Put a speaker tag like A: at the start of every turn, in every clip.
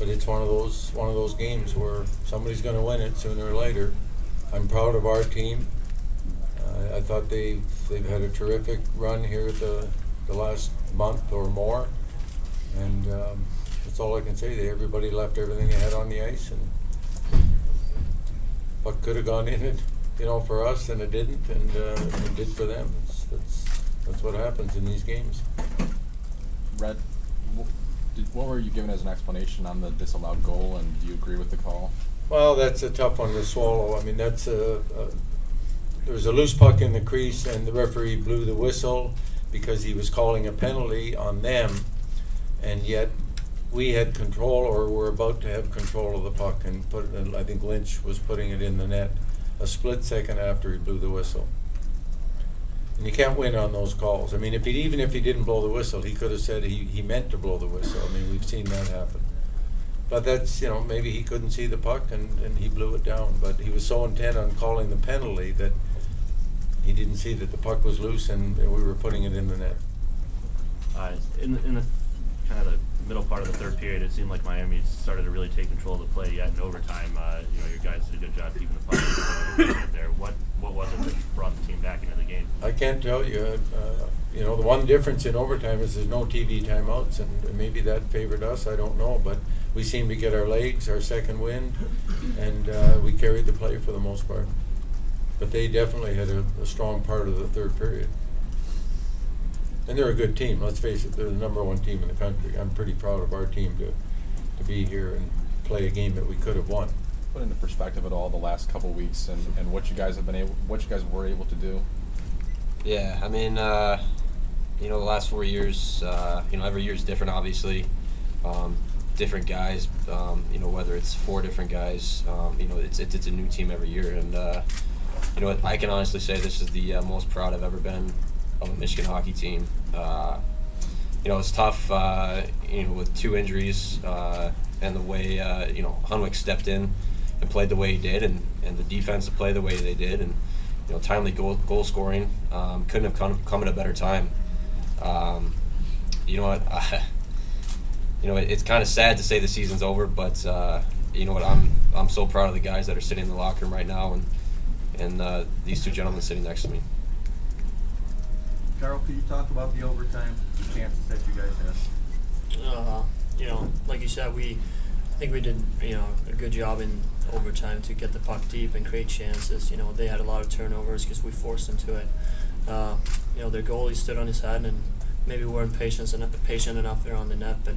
A: but it's one of those games where somebody's going to win it sooner or later. I'm proud of our team. I thought they've had a terrific run here the last month or more, and that's all I can say. Everybody left everything they had on the ice, and what could have gone in it, for us, and it didn't, and it did for them. That's what happens in these games.
B: Red, what were you given as an explanation on the disallowed goal, and do you agree with the call?
A: Well, that's a tough one to swallow. I mean, that's there was a loose puck in the crease, and the referee blew the whistle because he was calling a penalty on them, and yet we had control, or were about to have control of the puck, and I think Lynch was putting it in the net a split second after he blew the whistle. And you can't win on those calls. I mean, even if he didn't blow the whistle, he could have said he meant to blow the whistle. I mean, we've seen that happen. But that's, maybe he couldn't see the puck and he blew it down. But he was so intent on calling the penalty that he didn't see that the puck was loose and we were putting it in the net.
C: In the kind of the middle part of the third period, it seemed like Miami started to really take control of the play. Yet in overtime, your guys did a good job keeping the puck there. What was it that brought the team back into the game?
A: I can't tell you. The one difference in overtime is there's no TV timeouts, and maybe that favored us. I don't know, but we seemed to get our legs, our second wind, and we carried the play for the most part. But they definitely had a strong part of the third period. And they're a good team. Let's face it, they're the number one team in the country. I'm pretty proud of our team to be here and play a game that we could have won.
B: Put into perspective at all the last couple of weeks and what you guys were able to do.
D: Yeah, I mean, the last 4 years, every year is different, obviously. Different guys, whether it's 4 different guys, it's a new team every year. And, I can honestly say this is the most proud I've ever been of a Michigan hockey team. It's tough, with 2 injuries and the way, Hunwick stepped in and played the way he did, and the defense to play the way they did, and timely goal scoring. Couldn't have come at a better time. It's kind of sad to say the season's over, but I'm so proud of the guys that are sitting in the locker room right now, and these 2 gentlemen sitting next to me.
E: Carl, could you talk about the overtime, the chances that you guys had?
F: Like you said, I think we did, a good job in overtime to get the puck deep and create chances. They had a lot of turnovers because we forced them to it. Their goalie stood on his head, and maybe weren't patient enough there on the net, but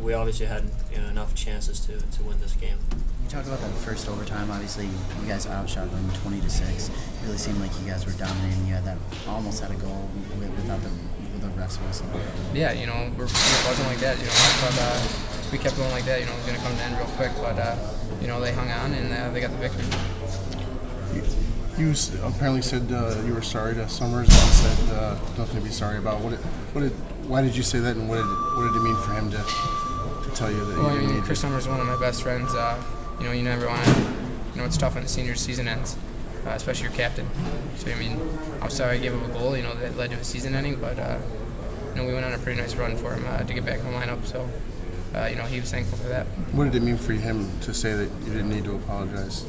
F: we obviously had enough chances to win this game.
G: You talked about that first overtime. Obviously, you guys outshot them 20-6. It really seemed like you guys were dominating. You almost had a goal without with the refs whistle.
H: Yeah, it wasn't like that. But we kept going like that. It was going to come to end real quick, but they hung on and they got the victory.
I: You apparently said you were sorry to Summers and said nothing to be sorry about. Why did you say that, and what did it mean for him to tell you that?
H: Well, Chris Summers is one of my best friends. You never want to. It's tough when the senior season ends, especially your captain. So I'm sorry I gave up a goal. That led to a season ending, but we went on a pretty nice run for him to get back in the lineup. So he was thankful for that.
I: What did it mean for him to say that you didn't need to apologize?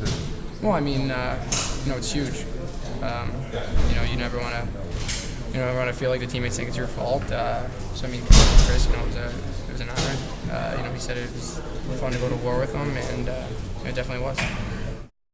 H: Well, it's huge. You never want to feel like the teammates think it's your fault. Chris, it was an honor. He said it was fun to go to war with him, and it definitely was.